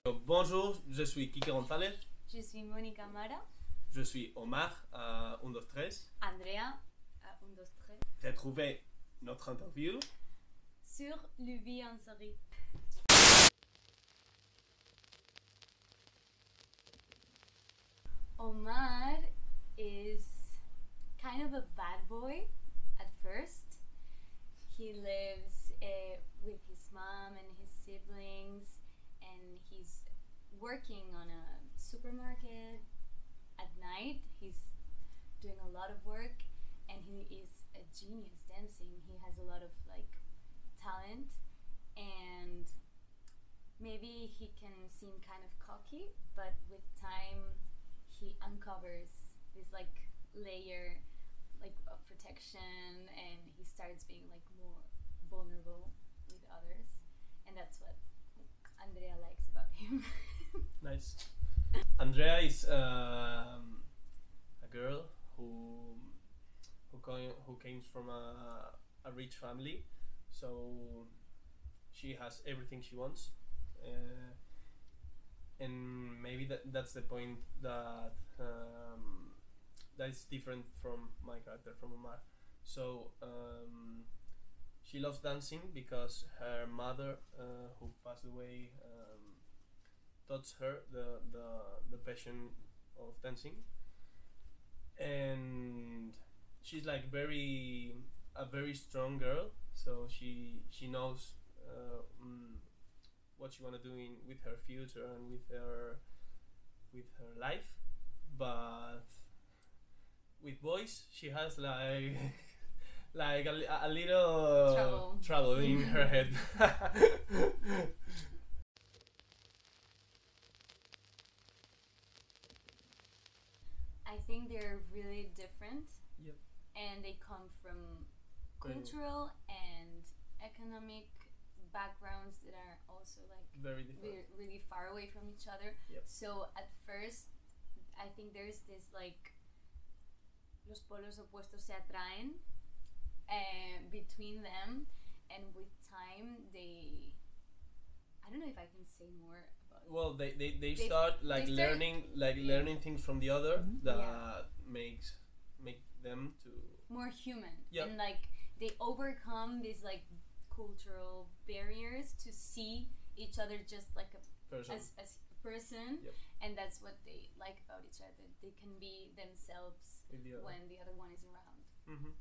Bonjour, je suis Quique González. Je suis Mònica Maranillo. Je suis Omar à 1, 2, 3. Andrea à 1, 2, 3. Retrouvez notre interview Sur Lubiie en série. Omar is kind of a bad boy at first. He lives with his mom and his siblings, and he's working on a supermarket at night. He's doing a lot of work, and he is a genius dancing. He has a lot of like talent, and maybe he can seem kind of cocky, but with time he uncovers this like layer like of protection, and he starts being like more vulnerable with others, and that's what Andrea likes about him. Nice. Andrea is a girl who came from a rich family, so she has everything she wants, and maybe that's the point that that is different from my character, from Omar. So she loves dancing because her mother, who passed away, taught her the passion of dancing, and she's like a very strong girl. So she knows what she wanna do with her future and with her life, but with boys she has like like a little trouble in her head. I think they're really different. Yep. And they come from cultural and economic backgrounds that are also like very different, really far away from each other. Yep. So at first I think there's this like los polos opuestos se atraen between them, and with time I don't know if I can say more about well they start learning learning things from the other that make them to more human. Yep. And like they overcome these like cultural barriers to see each other just like a person. as a person. Yep. And that's what they like about each other. They can be themselves when the other one is around. Mm-hmm.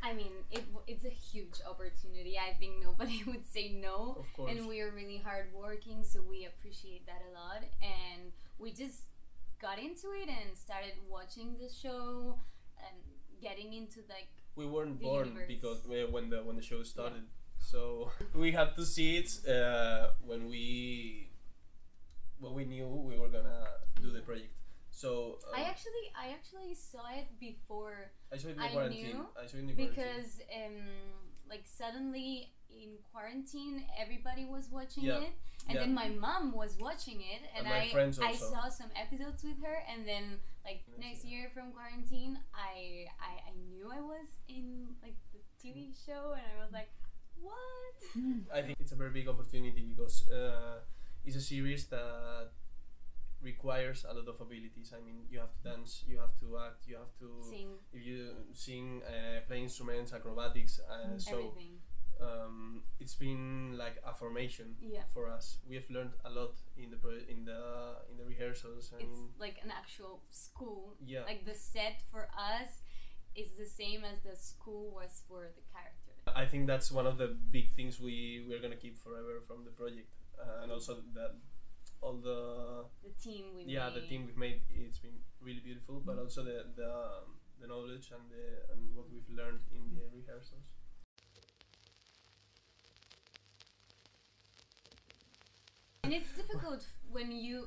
I mean, it's a huge opportunity. I think nobody would say no. Of course. And we are really hardworking, so we appreciate that a lot. And we just got into it and started watching the show and getting into like we weren't the born universe. because when the show started, so we had to see it when we knew we were gonna do the project. So I actually saw it before I saw it in I quarantine. knew, I saw it in the quarantine because like suddenly in quarantine everybody was watching it, and then my mom was watching it, and my friends I also. saw some episodes with her, and then like next year from quarantine I knew I was in like the TV show, and I was like, what? I think it's a very big opportunity because it's a series that requires a lot of abilities. I mean, you have to dance, you have to act, you have to Sing. If you sing, play instruments, acrobatics, so Everything. It's been like a formation Yeah. for us. We have learned a lot in the rehearsals. And It's like an actual school. Yeah. Like the set for us is the same as the school was for the character. I think that's one of the big things we're gonna keep forever from the project, and also that all the team we made. the team we've made. It's been really beautiful, but also the knowledge and what we've learned in the rehearsals. And it's difficult when you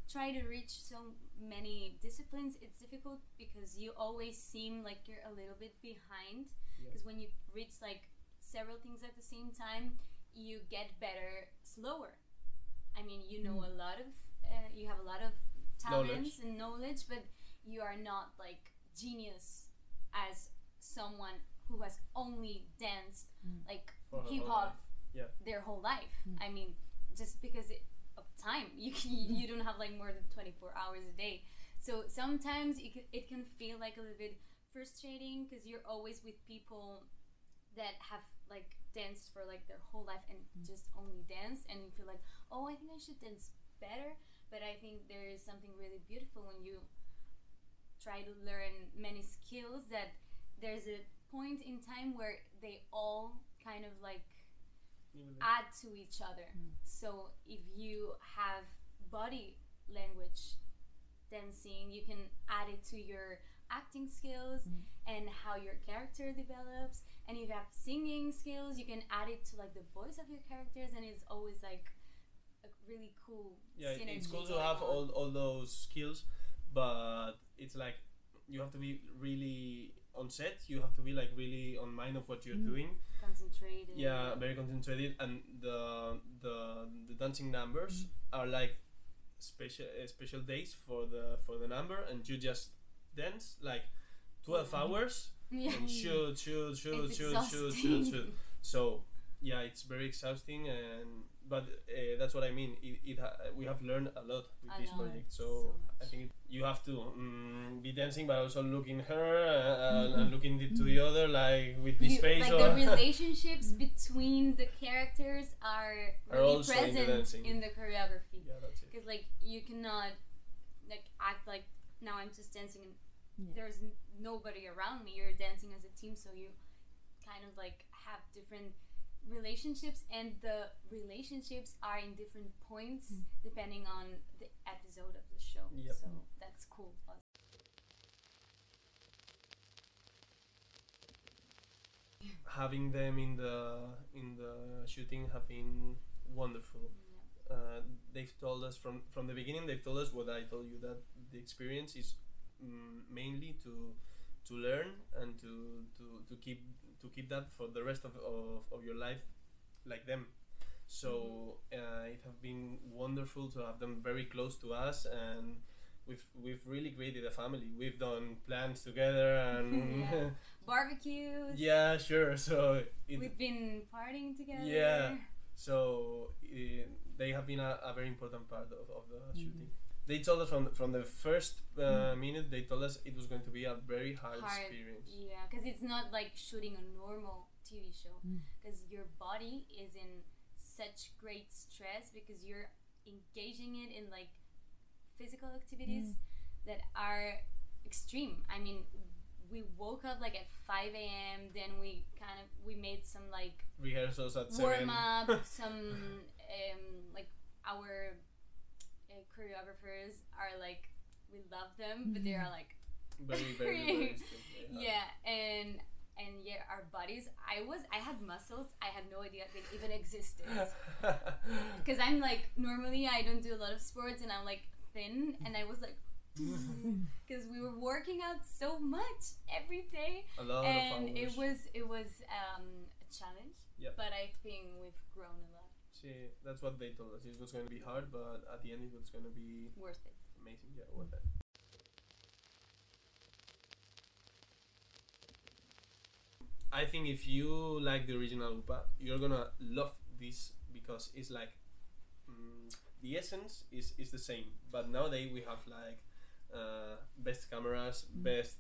try to reach so many disciplines. It's difficult because you always seem like you're a little bit behind. Because when you reach like several things at the same time, you get better slower. I mean, you know a lot of you have a lot of talents and knowledge, but you are not like genius as someone who has only danced like For her hip whole hop life. Yeah. their whole life. I mean, just because of time, you don't have like more than 24 hours a day. So sometimes it can feel like a little bit frustrating because you're always with people that have like danced for like their whole life and just only dance, and you feel like, oh, I think I should dance better. But I think there is something really beautiful when you try to learn many skills, that there's a point in time where they all kind of like add to each other. So if you have body language dancing, you can add it to your acting skills and how your character develops. And if you have singing skills, you can add it to like the voice of your characters, and it's always like a really cool synergy. It's cool to have all those skills, but it's like you have to be really on set, you have to be like really on mind of what you're doing, concentrated. Yeah, very concentrated. And the dancing numbers are like special days for the number, and you just dance like 12 hours and shoot. So yeah, it's very exhausting, but that's what I mean. We have learned a lot with this project. So I think you have to be dancing, but also looking her and looking to the other, like with this face. Like the relationships between the characters are really present in the choreography. Yeah, that's it. Because like you cannot like act like now I'm just dancing and there's nobody around me. You're dancing as a team, so you kind of like have different relationships, and the relationships are in different points depending on the episode of the show. So that's cool. Having them in the shooting have been wonderful. They've told us from the beginning. They've told us what I told you, that the experience is mainly to learn and to keep that for the rest of your life like them. So it has been wonderful to have them very close to us, and we've really created a family. We've done plans together and barbecues. Yeah, sure. So we've been partying together. Yeah. So they have been a very important part of the shooting. They told us from the first minute, they told us it was going to be a very hard experience. Yeah, because it's not like shooting a normal TV show, because your body is in such great stress because you're engaging it in like physical activities that are extreme. I mean, we woke up like at 5 a.m. Then we made some like rehearsals at 7. Warm up, some like our choreographers are like, we love them, but they are like very yeah, and our bodies. I had muscles. I had no idea they even existed, because I'm like, normally I don't do a lot of sports, and I'm like thin, and I was like, because we were working out so much every day, a lot and of hours. it was a challenge. But I think we've grown a lot. See, that's what they told us. It was going to be hard, but at the end it was going to be worth it. Amazing, yeah, worth it. I think if you like the original UPA, you're gonna love this, because it's like the essence is the same, but nowadays we have like best cameras, best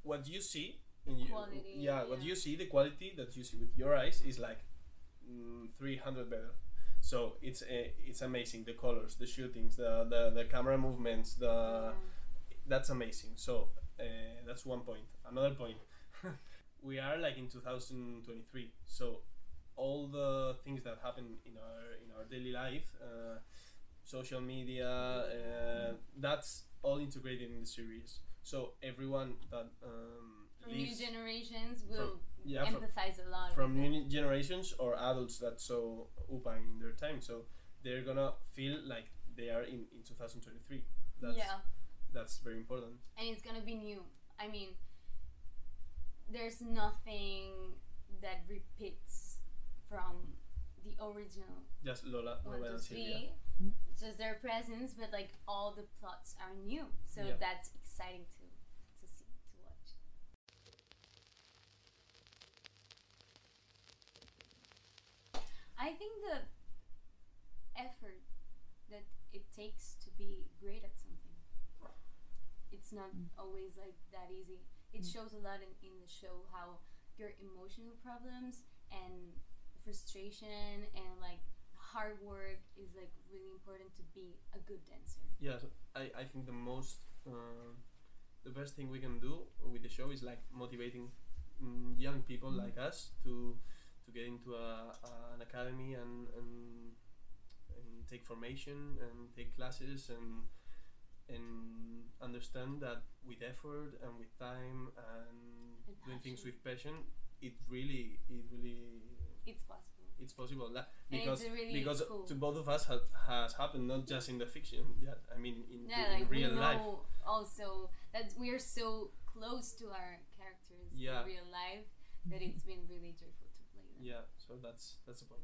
what you see in quality, what you see, the quality that you see with your eyes is like 300 better. So it's amazing. The colors, the shootings, the camera movements, that's amazing. So that's one point. Another point, we are like in 2023, so all the things that happen in our daily life, social media, that's all integrated in the series. So everyone that from new generations will empathize a lot from new generations or adults that saw UPA in their time, so they're gonna feel like they are in 2023. That's very important, and it's gonna be new. I mean, there's nothing that repeats from the original. Just Lola, 1, 2, 3. Just their presence, but like all the plots are new, so that's exciting to see, to watch. think the effort that it takes to be great at something, it's not always like that easy. It shows a lot in the show how your emotional problems and frustration and like hard work is like really important to be a good dancer. Yeah, so I think the best thing we can do with the show is like motivating young people like us to get into an academy and take formation and take classes and understand that with effort and with time and doing things with passion, it's possible. It's possible Because cool. To both of us has happened, not just in the fiction. Yeah, I mean in real life. Also that we are so close to our characters in real life that it's been really joyful to play them. Yeah, so that's the point.